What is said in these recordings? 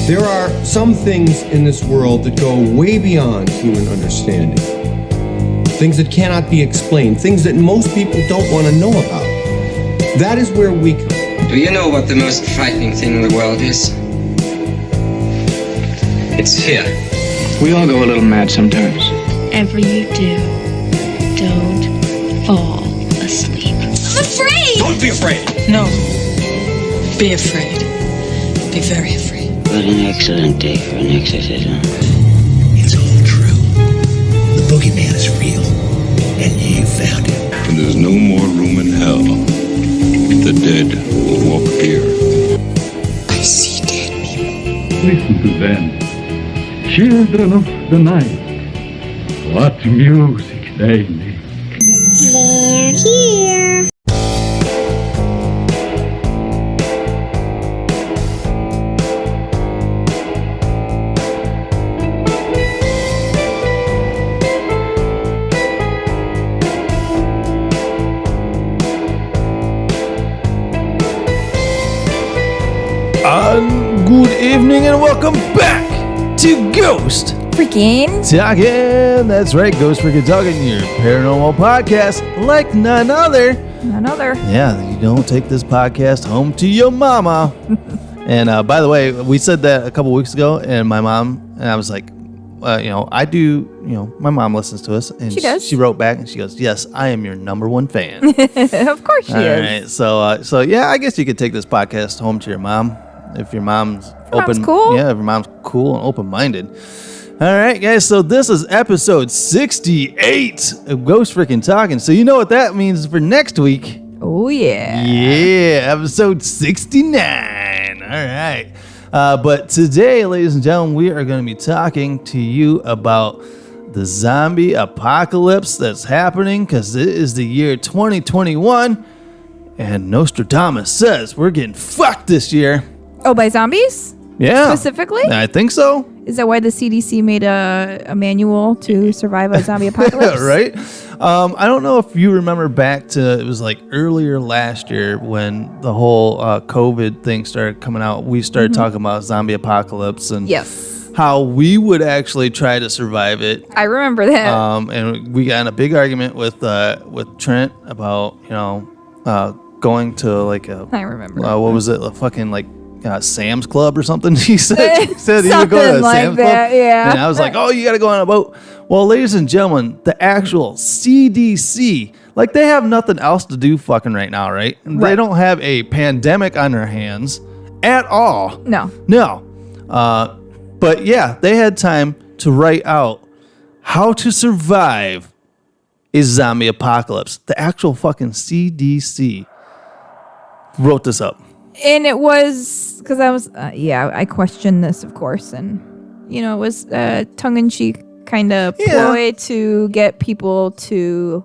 There are some things in this world that go way beyond human understanding. Things that cannot be explained, things that most people don't want to know about. That is where we come. Do you know what the most frightening thing in the world is? It's fear. We all go a little mad sometimes. Whatever you do, don't fall asleep. I'm afraid! Don't be afraid! No. Be afraid. Be very afraid. What an excellent day for an exorcism. It's all true. The boogeyman is real. And you found him. When there's no more room in hell, the dead will walk the earth. I see dead people. Listen to them. Children of the night. What music they make. They're here. Good evening and welcome back to Ghost Freaking Talking. That's right, Ghost Freaking Talking, your paranormal podcast like none other. Yeah, you don't take this podcast home to your mama. And by the way, we said that a couple weeks ago, and my mom, and I was like, I do, my mom listens to us, and she does. She wrote back and she goes, "Yes, I am your number one fan." Of course she is. All right, so yeah, I guess you could take this podcast home to your mom. If your mom's open, cool. Yeah, if your mom's cool and open-minded. All right, guys. So this is episode 68 of Ghost Freaking Talking. So you know what that means for next week? Oh yeah. Yeah, episode 69. All right. But today, ladies and gentlemen, we are going to be talking to you about the zombie apocalypse that's happening because it is the year 2021, and Nostradamus says we're getting fucked this year. Oh, by zombies? Yeah. Specifically? I think so. Is that why the CDC made a manual to survive a zombie apocalypse? Right? I don't know if you remember back to, it was like earlier last year when the whole COVID thing started coming out. We started talking about zombie apocalypse and how we would actually try to survive it. I remember that. And we got in a big argument with Trent about, going to like a... I remember. What was it? A fucking like... Sam's Club or something. He said he would go to like Sam's that, Club. Yeah. And I was like, oh, you got to go on a boat. Well, ladies and gentlemen, the actual CDC, like they have nothing else to do fucking right now, right? They don't have a pandemic on their hands at all. No. But yeah, they had time to write out how to survive a zombie apocalypse. The actual fucking CDC wrote this up. And it was because I was, I questioned this, of course, and it was tongue-in-cheek kind of ploy to get people to,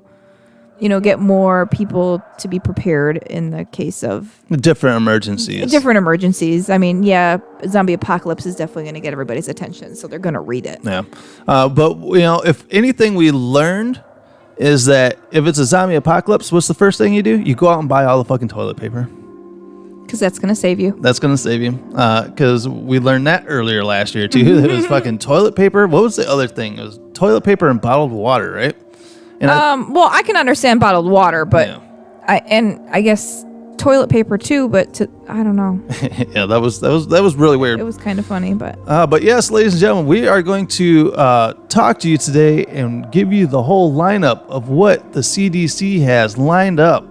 get more people to be prepared in the case of different emergencies. I mean, zombie apocalypse is definitely going to get everybody's attention, so they're going to read it. Yeah, but if anything we learned is that if it's a zombie apocalypse, what's the first thing you do? You go out and buy all the fucking toilet paper. Because that's going to save you. Because we learned that earlier last year, too. It was fucking toilet paper. What was the other thing? It was toilet paper and bottled water, right? And I can understand bottled water, but I guess toilet paper, too, but I don't know. Yeah, that was really weird. It was kind of funny, but... But yes, ladies and gentlemen, we are going to talk to you today and give you the whole lineup of what the CDC has lined up.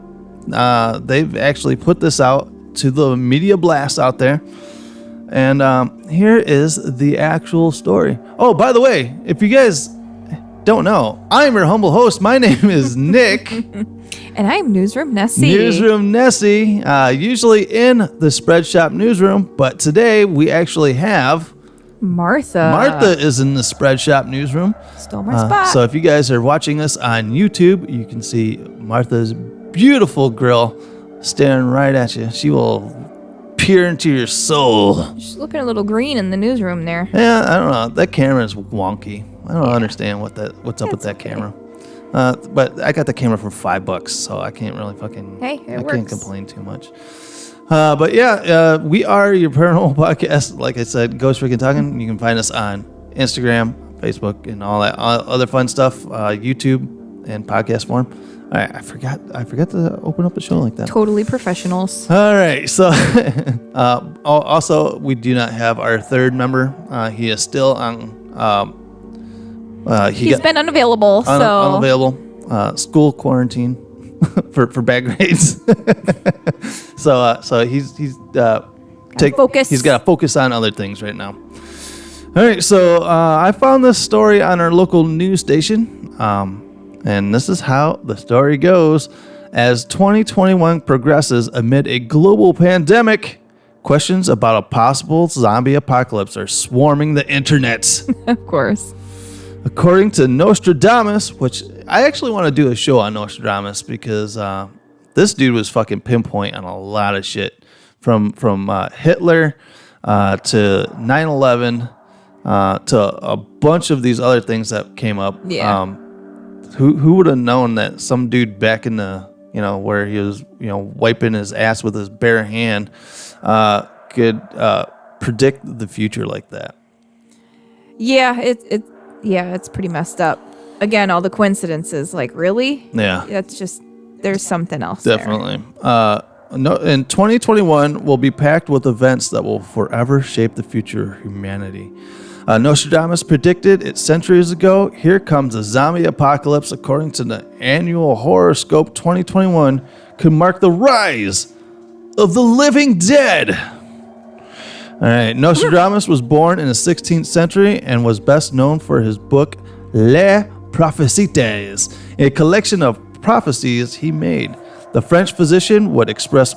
They've actually put this out to the media blast out there. And here is the actual story. Oh, by the way, if you guys don't know, I'm your humble host. My name is Nick. And I'm Newsroom Nessie. Usually in the Spread Shop newsroom, but today we actually have Martha. Martha is in the Spread Shop newsroom. Stole my spot. So if you guys are watching us on YouTube, you can see Martha's beautiful grill staring right at you. She will peer into your soul. She's looking a little green in the newsroom there. Yeah, I don't know. That camera is wonky. I don't understand what's up with that camera. But I got the camera for $5, so I can't really fucking... Hey, it works. Can't complain too much. But yeah, we are your paranormal podcast. Like I said, Ghost Freaking Talking. You can find us on Instagram, Facebook, and all that other fun stuff. YouTube and podcast form. All right, I forgot to open up the show like that. Totally professionals. All right, so also we do not have our third member. He is still on. He's been unavailable. Unavailable. School quarantine for bad grades. so he's focus. He's got to focus on other things right now. All right, so I found this story on our local news station. And this is how the story goes. As 2021 progresses amid a global pandemic, questions about a possible zombie apocalypse are swarming the internet. Of course. According to Nostradamus, which I actually want to do a show on Nostradamus because this dude was fucking pinpoint on a lot of shit. From Hitler to 9/11 to a bunch of these other things that came up. Yeah. Who would have known that some dude back in the, where he was, wiping his ass with his bare hand, could predict the future like that? Yeah, it's pretty messed up. Again, all the coincidences, like really? Yeah. That's just, there's something else Definitely. In 2021 will be packed with events that will forever shape the future of humanity. Nostradamus predicted it centuries ago. Here comes a zombie apocalypse, according to the annual horoscope. 2021 could mark the rise of the living dead. All right, Nostradamus was born in the 16th century and was best known for his book Les Prophéties, a collection of prophecies he made. The French physician would express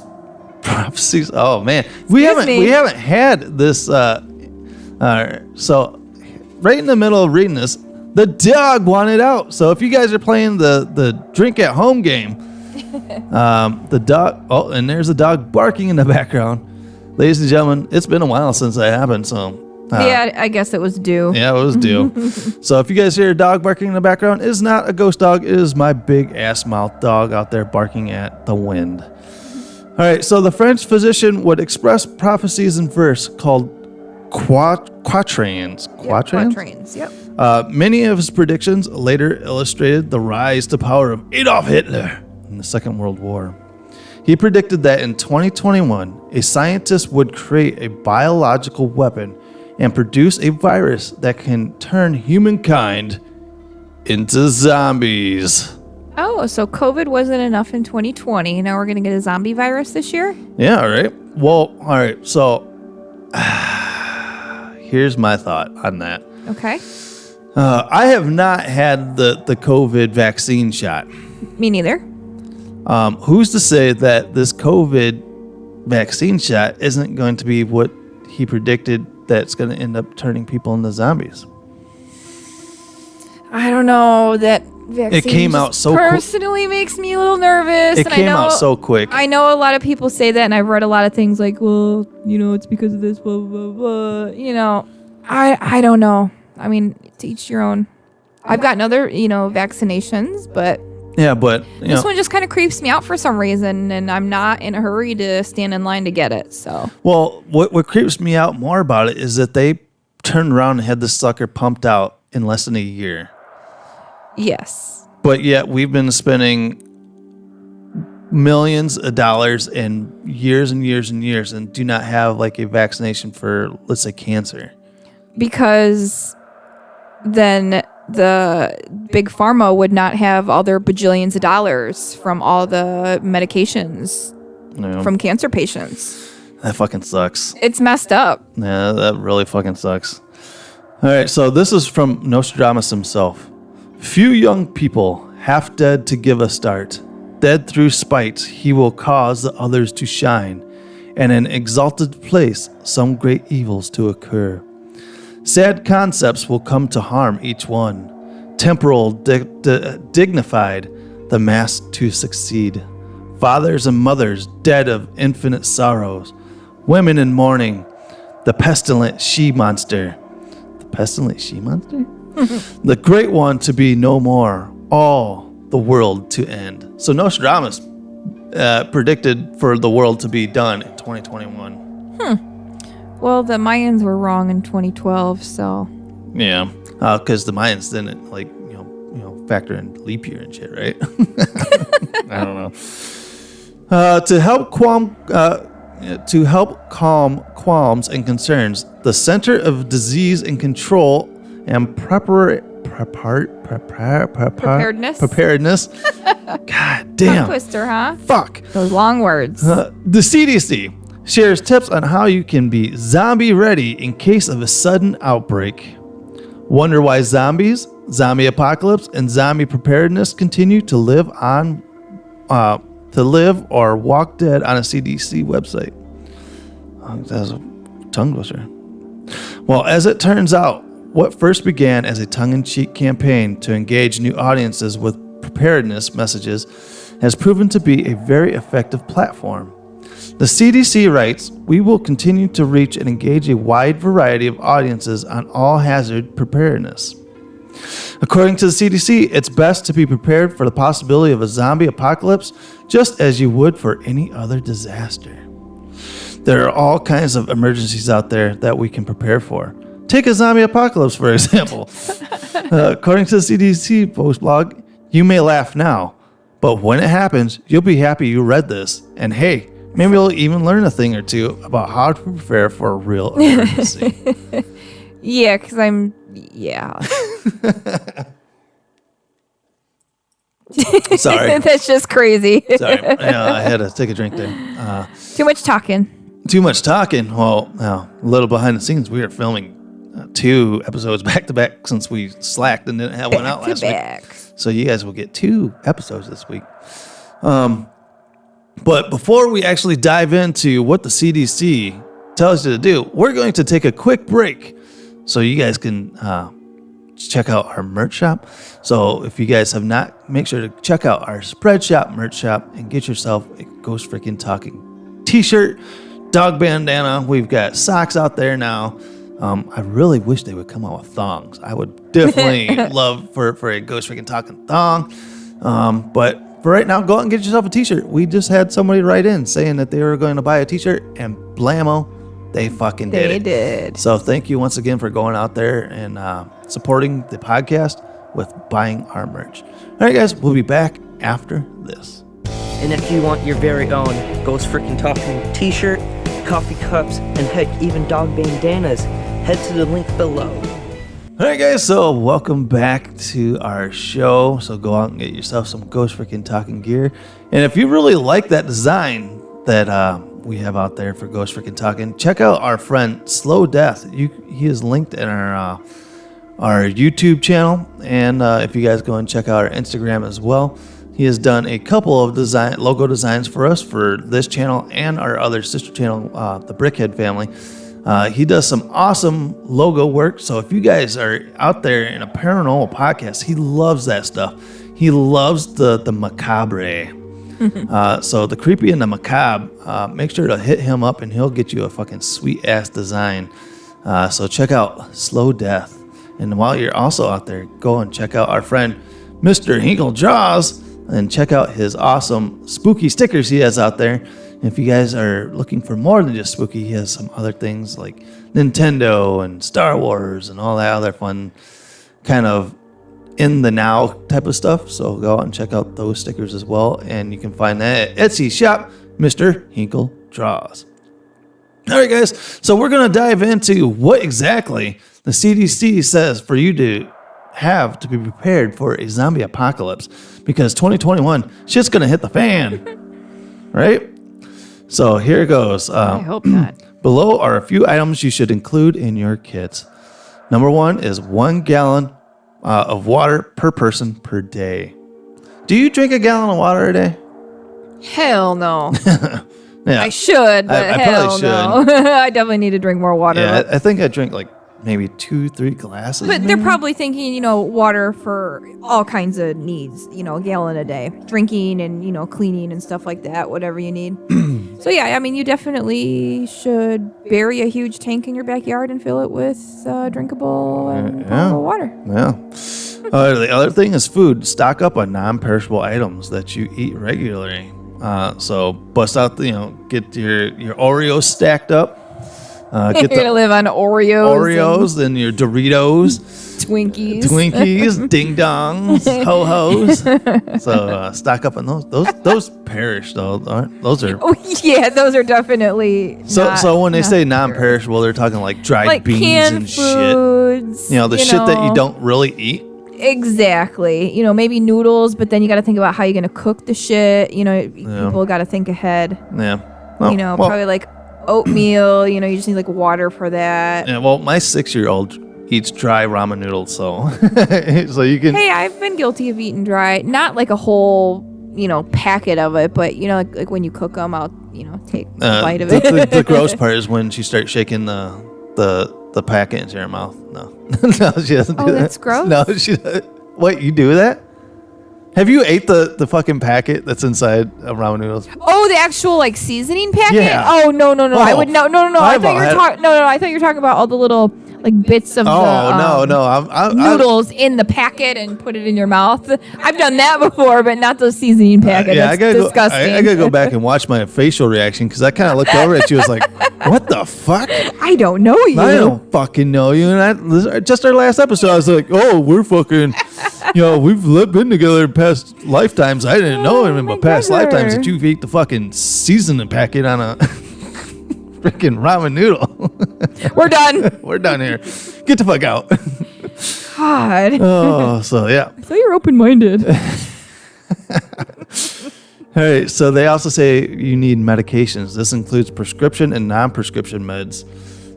prophecies. Oh man, we haven't had this. So right in the middle of reading this, the dog wanted out. So if you guys are playing the drink at home game, the dog. Oh, and there's a dog barking in the background. Ladies and gentlemen, it's been a while since that happened. So yeah, I guess it was due. Yeah, it was due. So if you guys hear a dog barking in the background, it is not a ghost dog. It is my big ass mouth dog out there barking at the wind. All right. So the French physician would express prophecies in verse called quatrains. Quatrains, yep. Many of his predictions later illustrated the rise to power of Adolf Hitler in the Second World War. He predicted that in 2021, a scientist would create a biological weapon and produce a virus that can turn humankind into zombies. Oh, so COVID wasn't enough in 2020. Now we're going to get a zombie virus this year? Yeah, all right. Well, all right. So here's my thought on that. Okay. I have not had the COVID vaccine shot. Me neither. Who's to say that this COVID vaccine shot isn't going to be what he predicted that's going to end up turning people into zombies? I don't know. That vaccine it came out so personally makes me a little nervous. It came out so quick. I know a lot of people say that, and I've read a lot of things like, well, it's because of this, blah, blah, blah. I don't know. I mean, to each your own. I've gotten other, vaccinations, but... Yeah, but... This one just kind of creeps me out for some reason, and I'm not in a hurry to stand in line to get it, so... Well, what creeps me out more about it is that they turned around and had this sucker pumped out in less than a year. Yes. But yet we've been spending millions of dollars and years and years and years and do not have like a vaccination for, let's say, cancer. Because then the big pharma would not have all their bajillions of dollars from all the medications from cancer patients. That fucking sucks. It's messed up. Yeah, that really fucking sucks. All right, so this is from Nostradamus himself. Few young people, half dead to give a start. Dead through spite, he will cause the others to shine, and in exalted place some great evils to occur. Sad concepts will come to harm each one. Temporal, dignified, the mass to succeed. Fathers and mothers dead of infinite sorrows. Women in mourning. The pestilent she-monster. The pestilent she-monster? The great one to be no more. All the world to end. So Nostradamus predicted for the world to be done in 2021. Well, the Mayans were wrong in 2012, so. Yeah, because the Mayans didn't factor in leap year and shit, right? I don't know. To help calm qualms and concerns, the Center of Disease and Control and Preparedness. God damn. Tongue twister, huh? Fuck. Those long words. The CDC shares tips on how you can be zombie ready in case of a sudden outbreak. Wonder why zombies, zombie apocalypse, and zombie preparedness continue to live or walk dead on a CDC website. That's a tongue twister. Well, as it turns out, what first began as a tongue-in-cheek campaign to engage new audiences with preparedness messages has proven to be a very effective platform. The CDC writes, "We will continue to reach and engage a wide variety of audiences on all hazard preparedness." According to the CDC, it's best to be prepared for the possibility of a zombie apocalypse just as you would for any other disaster. There are all kinds of emergencies out there that we can prepare for. Take a zombie apocalypse, for example. According to the CDC post blog, you may laugh now, but when it happens, you'll be happy you read this. And hey, maybe you'll even learn a thing or two about how to prepare for a real emergency. Yeah, because yeah. Sorry. That's just crazy. Sorry. I had to take a drink there. Too much talking. Too much talking. Well, a little behind the scenes. We are filming 2 episodes back to back since we slacked and didn't have one out last week. So you guys will get 2 episodes this week. But before we actually dive into what the CDC tells you to do, we're going to take a quick break so you guys can check out our merch shop. So if you guys have not, make sure to check out our Spread Shop merch shop and get yourself a Ghost Freaking Talking t-shirt, dog bandana. We've got socks out there now. I really wish they would come out with thongs. I would definitely love for a Ghost Freaking Talking thong. But for right now, go out and get yourself a t-shirt. We just had somebody write in saying that they were going to buy a t-shirt, and blammo, they fucking did it. They did. So thank you once again for going out there and supporting the podcast with buying our merch. All right, guys, we'll be back after this. And if you want your very own Ghost Freaking Talking t-shirt, coffee cups, and heck, even dog bandanas, head to the link below. All right, guys, so welcome back to our show. So go out and get yourself some Ghost Freaking Talking gear. And if you really like that design that we have out there for Ghost Freaking Talking, check out our friend Slow Death. He is linked in our YouTube channel. And if you guys go and check out our Instagram as well, he has done a couple of logo designs for us for this channel and our other sister channel, the Brickhead family. He does some awesome logo work. So if you guys are out there in a paranormal podcast, he loves that stuff. He loves the macabre. So the creepy and the macabre, make sure to hit him up and he'll get you a fucking sweet ass design. So check out Slow Death. And while you're also out there, go and check out our friend Mr. Hinkle Jaws and check out his awesome spooky stickers he has out there. If you guys are looking for more than just spooky, he has some other things like Nintendo and Star Wars and all that other fun kind of in the now type of stuff. So go out and check out those stickers as well. And you can find that at Etsy shop, Mr. Hinkle Draws. All right, guys. So we're going to dive into what exactly the CDC says for you to have to be prepared for a zombie apocalypse, because 2021 shit's going to hit the fan, right? So here it goes. I hope not. Below are a few items you should include in your kits. Number 1 is 1 gallon of water per person per day. Do you drink a gallon of water a day? Hell no. Yeah, I should, but I hell probably no. I definitely need to drink more water. Yeah, I think I drink like maybe 2-3 glasses. But they're probably thinking, water for all kinds of needs, a gallon a day. Drinking and, cleaning and stuff like that, whatever you need. So, yeah, I mean, you definitely should bury a huge tank in your backyard and fill it with drinkable and potable water. Yeah. The other thing is food. Stock up on non-perishable items that you eat regularly. So bust out get your Oreos stacked up. You're gonna live on Oreos and your Doritos, Twinkies, Ding Dongs, Ho Hos. So stock up on those. Those perish though, aren't those? Are those are definitely. So when they say non-perishable, they're talking like dried beans canned and foods, shit. The shit that you don't really eat. Exactly. Maybe noodles, but then you got to think about how you're gonna cook the shit. People got to think ahead. Yeah. Well, probably like oatmeal. You just need like water for that. Yeah. Well, my 6-year-old eats dry ramen noodles, so you can. Hey, I've been guilty of eating dry, not like a whole packet of it, but like when you cook them, I'll take a bite of it. The gross part is when she starts shaking the packet into her mouth. No, she doesn't do that. That's gross. No, she doesn't. What, you do that? Have you ate the fucking packet that's inside of ramen noodles? Oh, the actual like seasoning packet? Yeah. Oh no. Oh, I would no. I thought you were talking about all the little like bits of noodles in the packet and put it in your mouth. I've done that before, but not those seasoning packets. That's disgusting. I gotta go back and watch my facial reaction because I kind of looked over at you. Was like, "What the fuck? I don't know you. I don't fucking know you." And just our last episode, I was like, "Oh, we're fucking, we've been together in past lifetimes. I didn't know in my past lifetimes that you've ate the fucking seasoning packet on a." Freaking ramen noodle. We're done. We're done here. Get the fuck out. God. Oh, so yeah. I thought you were open-minded. All right. So they also say you need medications. This includes prescription and non-prescription meds.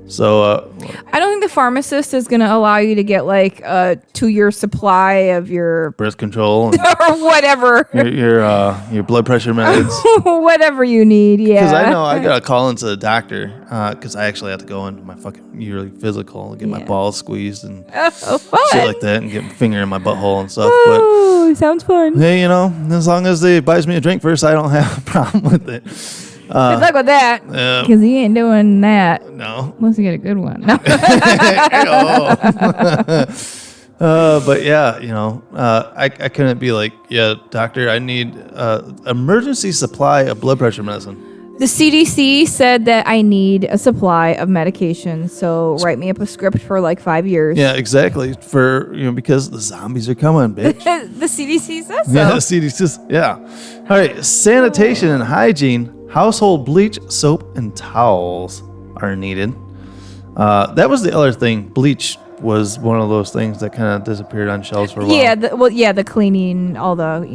So I don't think the pharmacist is going to allow you to get like a 2-year supply of your birth control or whatever. Your blood pressure meds. Whatever you need, yeah. Because I know I got to call into the doctor because I actually have to go into my fucking yearly physical and get my balls squeezed and shit like that and get my finger in my butthole and stuff. Oh, sounds fun. Hey, as long as they buys me a drink first, I don't have a problem with it. Good luck with that, because he ain't doing that. No, unless you get a good one. No. But yeah, I couldn't be like, yeah, doctor, I need emergency supply of blood pressure medicine. The CDC said that I need a supply of medication, so write me up a script for like 5 years. Yeah, exactly. For because the zombies are coming, bitch. The CDC says so. Yeah, the CDC. Yeah. All right, sanitation and hygiene. Household bleach, soap, and towels are needed. That was the other thing. Bleach was one of those things that kind of disappeared on shelves for a while. Yeah, the cleaning, all the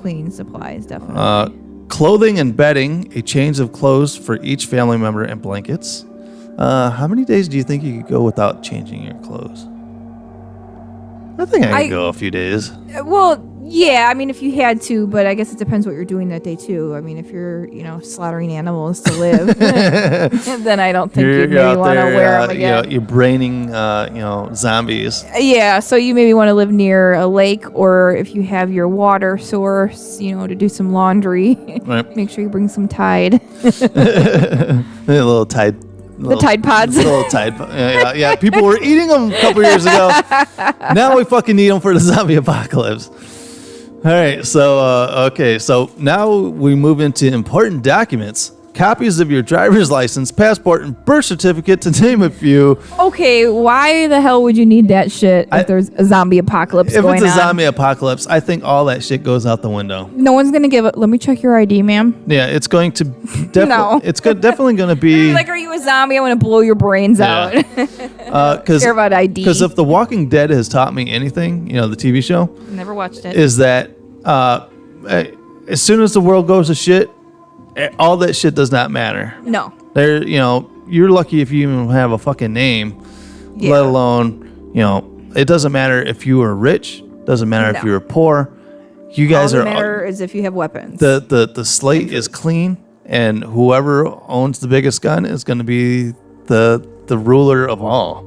cleaning supplies, definitely. Clothing and bedding, a change of clothes for each family member, and blankets. How many days do you think you could go without changing your clothes? I think I could go a few days. Well, yeah, I mean, if you had to, but I guess it depends what you're doing that day, too. I mean, if you're, slaughtering animals to live, then I don't think you'd maybe want to wear them again. You're braining, zombies. Yeah, so you maybe want to live near a lake, or if you have your water source, to do some laundry, right. Make sure you bring some Tide. A little Tide. The Tide Pods. Little Tide. Yeah. People were eating them a couple years ago. Now we fucking need them for the zombie apocalypse. All right. So now we move into important documents. Copies of your driver's license, passport, and birth certificate, to name a few. Okay, why the hell would you need that shit if there's a zombie apocalypse going on? If it's a zombie apocalypse, I think all that shit goes out the window. No one's going to give it. Let me check your ID, ma'am. Yeah, it's going to No. It's definitely going to be... Like, are you a zombie? I want to blow your brains out. Care about ID. Because if The Walking Dead has taught me anything, the TV show... Never watched it. Is that as soon as the world goes to shit, all that shit does not matter. No. You're lucky if you even have a fucking name, let alone, it doesn't matter if you are rich, doesn't matter if you were poor. You guys all that matter is if you have weapons. The slate is clean, and whoever owns the biggest gun is going to be the ruler of all.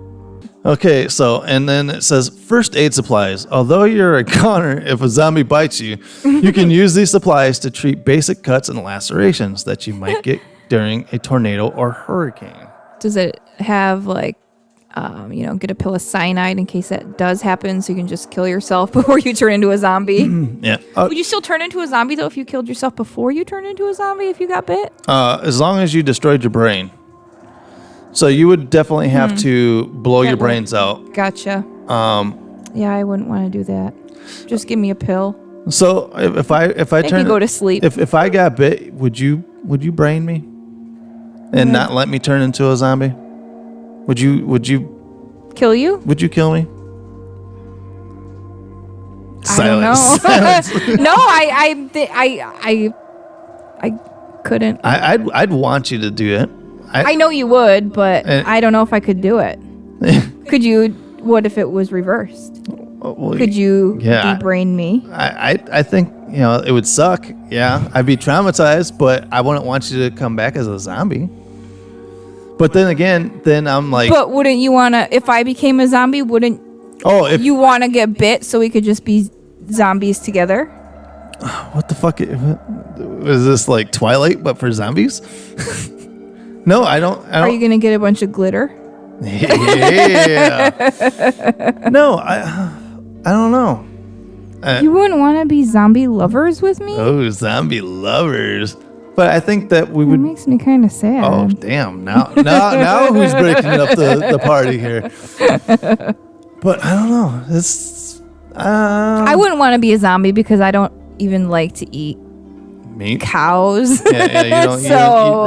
Okay, and then it says first aid supplies. Although you're a goner, if a zombie bites you, you can use these supplies to treat basic cuts and lacerations that you might get during a tornado or hurricane. Does it have like get a pill of cyanide in case that does happen, so you can just kill yourself before you turn into a zombie. Yeah. Would you still turn into a zombie though if you killed yourself before you turned into a zombie if you got bit? As long as you destroyed your brain. So you would definitely have to blow your brains out. Gotcha. Yeah, I wouldn't want to do that. Just give me a pill. So if I can go to sleep. If I got bit, would you brain me and not let me turn into a zombie? Would you kill you? Would you kill me? Silence. I don't know. No, I couldn't. I'd want you to do it. I know you would, but I don't know if I could do it. Could you? What if it was reversed? Well, could you de-brain me? I think it would suck. Yeah, I'd be traumatized, but I wouldn't want you to come back as a zombie. But then again, I'm like. But wouldn't you want to? If I became a zombie, wouldn't? If you want to get bit so we could just be zombies together? What the fuck? Is this like Twilight, but for zombies? No, I don't. Are you gonna get a bunch of glitter? Yeah. No, I don't know. You wouldn't want to be zombie lovers with me? Oh, zombie lovers. But I think that we would. It makes me kind of sad. Oh, damn. Now who's breaking up the party here? But I don't know. It's. I wouldn't want to be a zombie because I don't even like to eat meat. Cows. Yeah, you don't eat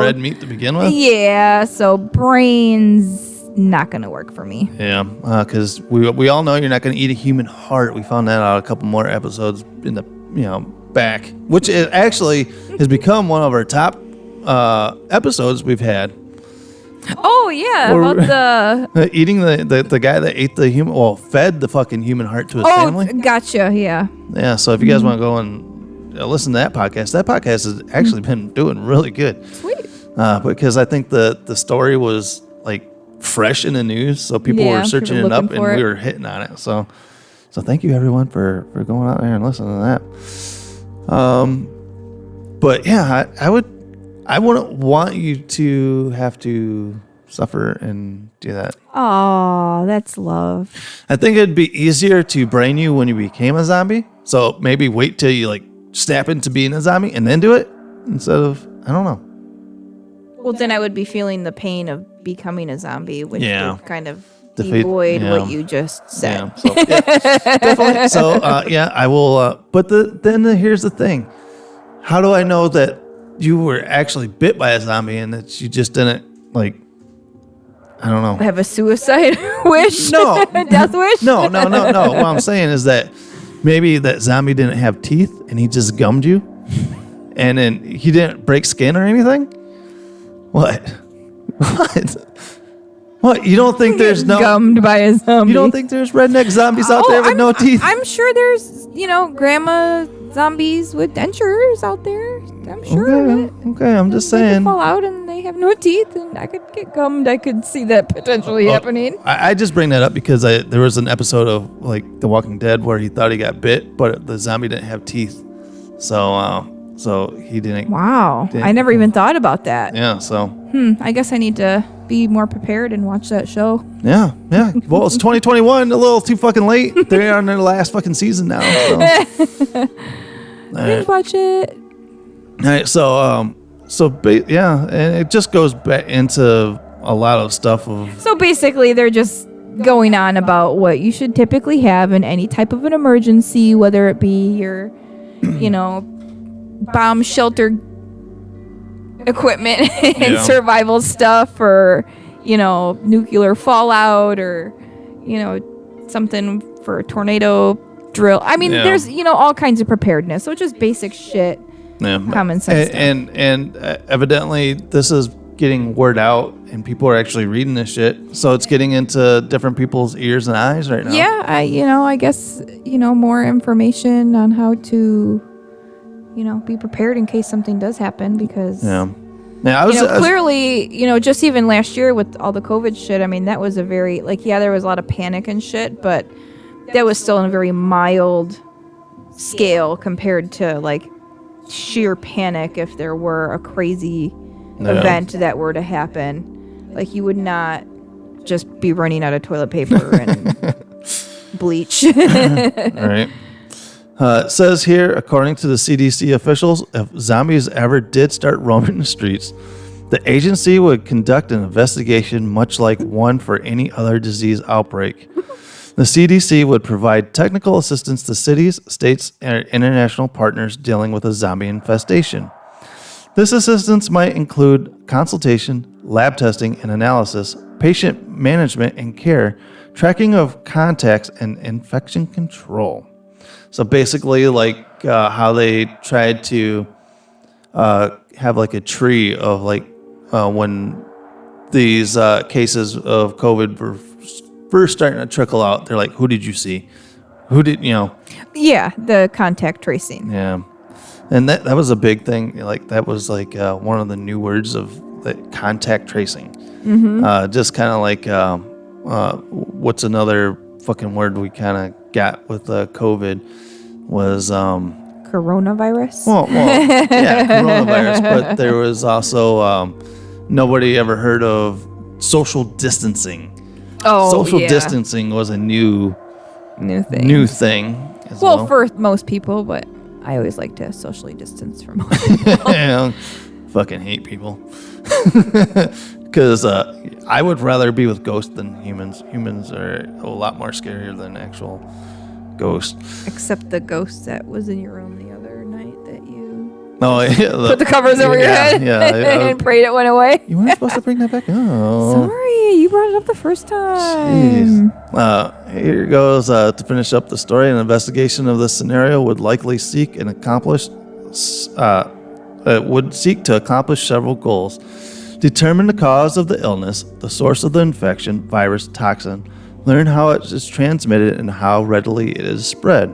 red meat to begin with? Yeah, so brains not gonna work for me. Yeah, because we all know you're not gonna eat a human heart. We found that out a couple more episodes in the back, which it actually has become one of our top episodes we've had. Oh yeah, about the eating the guy that ate the fed the fucking human heart to his family. Gotcha. Yeah. Yeah. So if you guys want to go and listen to that podcast has actually been doing really good. Sweet. Because I think the story was like fresh in the news, so people were searching it up and we were hitting on it. So thank you everyone for going out there and listening to that. But yeah, I wouldn't want you to have to suffer and do that. Oh, that's love. I think it'd be easier to brain you when you became a zombie. So maybe wait till you like snap into being a zombie and then do it instead of, I don't know. Well, then I would be feeling the pain of becoming a zombie, which would kind of devoid what you just said. Yeah, so, definitely. So, I will. But then here's the thing. How do I know that you were actually bit by a zombie and that you just didn't, like, I don't know. Have a suicide wish? No. Death wish? No. What I'm saying is that maybe that zombie didn't have teeth and he just gummed you and then he didn't break skin or anything? What? What? You don't think there's no gummed by a zombie? You don't think there's redneck zombies out there with no teeth? I'm sure there's, grandma zombies with dentures out there. I'm sure of it. Okay, I'm just They saying. could fall out and they have no teeth, and I could get gummed. I could see that potentially happening. I just bring that up because there was an episode of like The Walking Dead where he thought he got bit, but the zombie didn't have teeth, so he didn't. Wow, I never even thought about that. Yeah, so. I guess I need to be more prepared and watch that show. Yeah. Well, it's 2021, a little too fucking late. They're on their last fucking season now. So. Binge watch it. All right, and it just goes back into a lot of stuff of. So basically, they're just going on about what you should typically have in any type of an emergency, whether it be your, bomb shelter equipment and survival stuff, or nuclear fallout, or something for a tornado drill. I mean, there's all kinds of preparedness. So just basic shit. Yeah, common sense. And evidently this is getting word out, and people are actually reading this shit. So it's getting into different people's ears and eyes right now. Yeah, I guess more information on how to be prepared in case something does happen, because clearly, just even last year with all the COVID shit, I mean, that was a very, there was a lot of panic and shit, but that was still on a very mild scale compared to sheer panic if there were a crazy event that were to happen. You would not just be running out of toilet paper and bleach. All right. It says here, according to the CDC officials, if zombies ever did start roaming the streets, the agency would conduct an investigation much like one for any other disease outbreak. The CDC would provide technical assistance to cities, states, and international partners dealing with a zombie infestation. This assistance might include consultation, lab testing and analysis, patient management and care, tracking of contacts, and infection control. So basically, like how they tried to have like a tree of like when these cases of COVID were first starting to trickle out, they're like, who did you see? Who did, Yeah, the contact tracing. Yeah. And that was a big thing. Like that was like one of the new words of the contact tracing. Mm-hmm. Just kind of like what's another fucking word we kind of got with COVID was coronavirus. Well, yeah, coronavirus. But there was also nobody ever heard of social distancing. Oh, social yeah. distancing was a new thing. Well, for most people, but I always like to socially distance from most people. Yeah, fucking hate people. Because I would rather be with ghosts than humans. Humans are a lot more scarier than actual ghosts. Except the ghost that was in your room the other night that you put the covers over your head and prayed it went away. You weren't supposed to bring that back. Oh, sorry, you brought it up the first time. Jeez. Here goes to finish up the story. An investigation of this scenario would likely seek to accomplish several goals. Determine the cause of the illness, the source of the infection, virus, toxin. Learn how it is transmitted and how readily it is spread.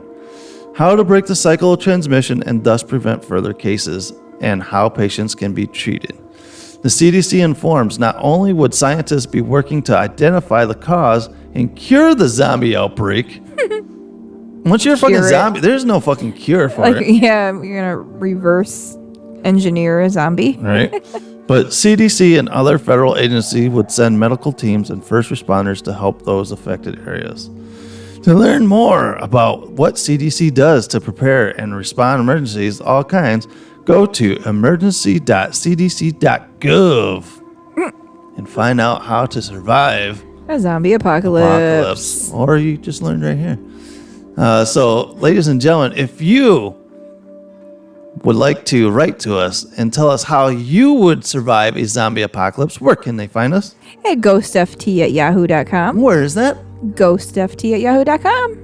How to break the cycle of transmission and thus prevent further cases, and how patients can be treated. The CDC informs not only would scientists be working to identify the cause and cure the zombie outbreak. Once you're a fucking zombie, there's no fucking cure for it. Yeah, you're gonna reverse engineer a zombie. Right. But CDC and other federal agencies would send medical teams and first responders to help those affected areas. To learn more about what CDC does to prepare and respond to emergencies, all kinds, go to emergency.cdc.gov and find out how to survive a zombie apocalypse. Or you just learned right here. So, ladies and gentlemen, if you would like to write to us and tell us how you would survive a zombie apocalypse, where can they find us? At ghostft@yahoo.com. Where is that? Ghostft@yahoo.com.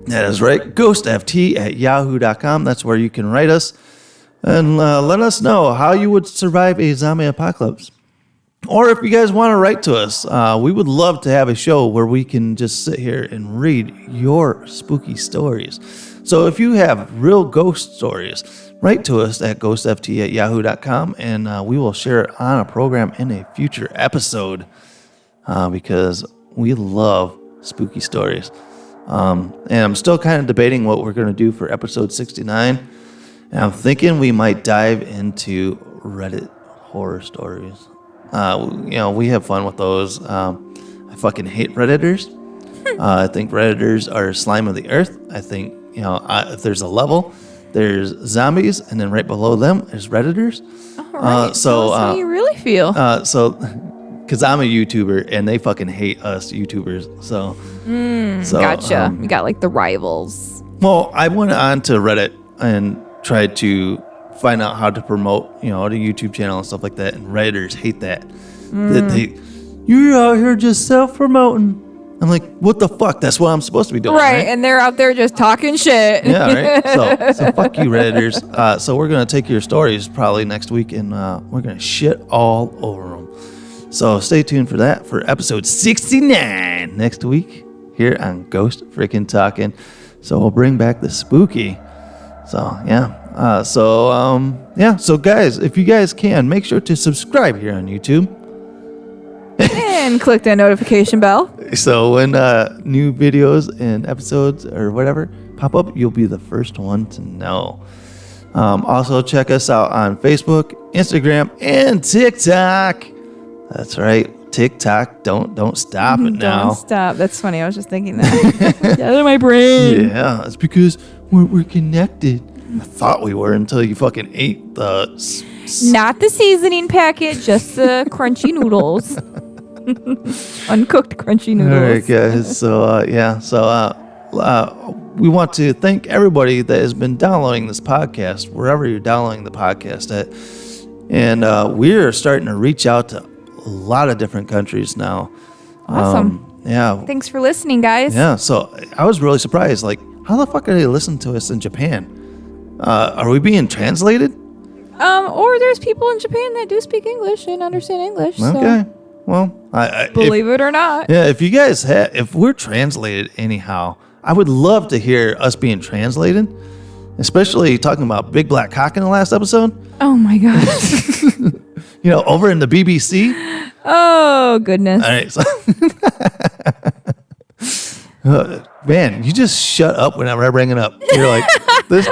That is right. Ghostft@yahoo.com. That's where you can write us and let us know how you would survive a zombie apocalypse. Or if you guys want to write to us, we would love to have a show where we can just sit here and read your spooky stories. So if you have real ghost stories, write to us at ghostft@yahoo.com and we will share it on a program in a future episode because we love spooky stories. And I'm still kind of debating what we're going to do for episode 69. And I'm thinking we might dive into Reddit horror stories. We have fun with those. I fucking hate Redditors. I think Redditors are slime of the earth. I think, if there's a level, there's zombies, and then right below them, there's Redditors. All right. So that's how you really feel. Because I'm a YouTuber, and they fucking hate us YouTubers. So Gotcha. You got like the rivals. Well, I went on to Reddit and tried to find out how to promote, the YouTube channel and stuff like that. And Redditors hate that. You're out here just self-promoting. I'm like, what the fuck? That's what I'm supposed to be doing, right? And they're out there just talking shit. Yeah, right? So fuck you, Redditors. So we're going to take your stories probably next week, and we're going to shit all over them. So stay tuned for that for episode 69 next week here on Ghost Freaking Talking. So we'll bring back the spooky. So, yeah. So guys, if you guys can, make sure to subscribe here on YouTube. And click that notification bell. So when new videos and episodes or whatever pop up, you'll be the first one to know. Also, check us out on Facebook, Instagram, and TikTok. That's right. TikTok. Don't stop it now. Don't stop. That's funny. I was just thinking that. Get out of my brain. Yeah, it's because we're connected. I thought we were until you fucking ate the... Not the seasoning packet, just the crunchy noodles. Uncooked crunchy noodles. All right, guys. So, we want to thank everybody that has been downloading this podcast, wherever you're downloading the podcast at. And we're starting to reach out to a lot of different countries now. Awesome. Yeah. Thanks for listening, guys. Yeah. So I was really surprised. Like, how the fuck are they listening to us in Japan? Are we being translated? Or there's people in Japan that do speak English and understand English. Okay. So. Well, believe it or not. Yeah. If you guys if we're translated anyhow, I would love to hear us being translated, especially talking about Big Black Cock in the last episode. Oh my gosh. Over in the BBC. Oh goodness. All right. So, man, you just shut up whenever I bring it up. You're like, this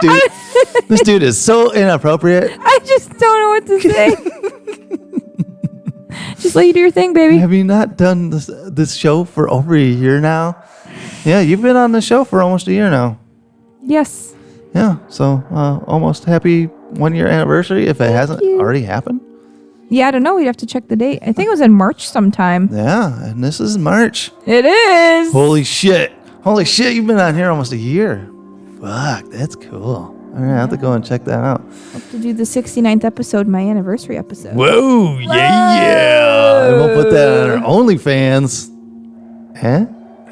dude is so inappropriate. I just don't know what to say. Just let you do your thing, baby. Have you not done this show for over a year now? Yeah, you've been on the show for almost a year now. Yes. Yeah, so almost happy 1 year anniversary if it hasn't already happened. Yeah, I don't know. We'd have to check the date. I think it was in March sometime. Yeah, and this is March. It is. Holy shit, you've been on here almost a year. Fuck, that's cool. All right, I have to go and check that out. Hope to do the 69th episode, my anniversary episode. Whoa, yeah. And we'll put that on our OnlyFans. Huh?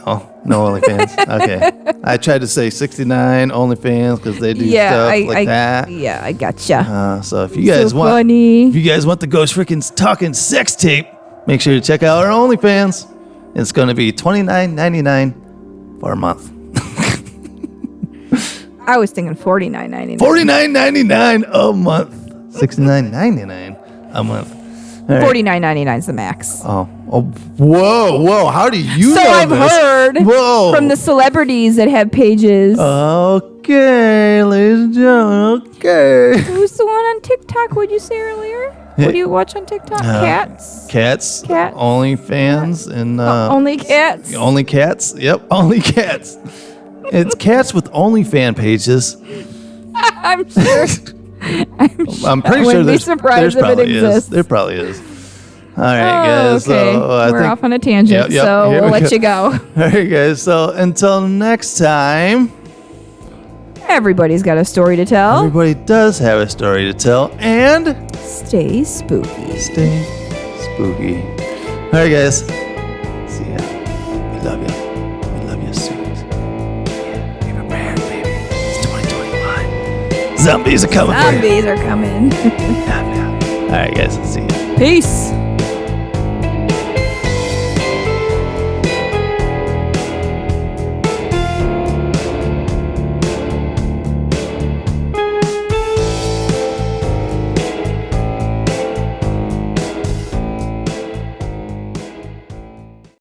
Oh, no OnlyFans. Okay. I tried to say 69 OnlyFans because they do stuff like that. Yeah, I gotcha. So if you guys want the Ghost Freaking Talking sex tape, make sure to check out our OnlyFans. It's going to be $29.99 for a month. I was thinking $49.99. $49.99 a month. $69.99 a month. Right. $49.99 is the max. Oh, whoa! How do you know I've this? heard from the celebrities that have pages. Okay, ladies and gentlemen. Okay. Who's the one on TikTok? What'd you say earlier? What do you watch on TikTok? Cats. OnlyFans and only cats. Only cats. Yep, only cats. It's cats with OnlyFan pages. I'm sure. I'm pretty sure there's surprised if it exists. There probably is. All right, guys. Okay. So we're off on a tangent, so we'll let you go. All right, guys. So until next time, everybody's got a story to tell. Everybody does have a story to tell, and stay spooky. Stay spooky. All right, guys. See ya. We love you. We love you soon. Yeah, be prepared, baby. It's 2021. Zombies are coming. Zombies are coming. All right, guys. See ya. Peace.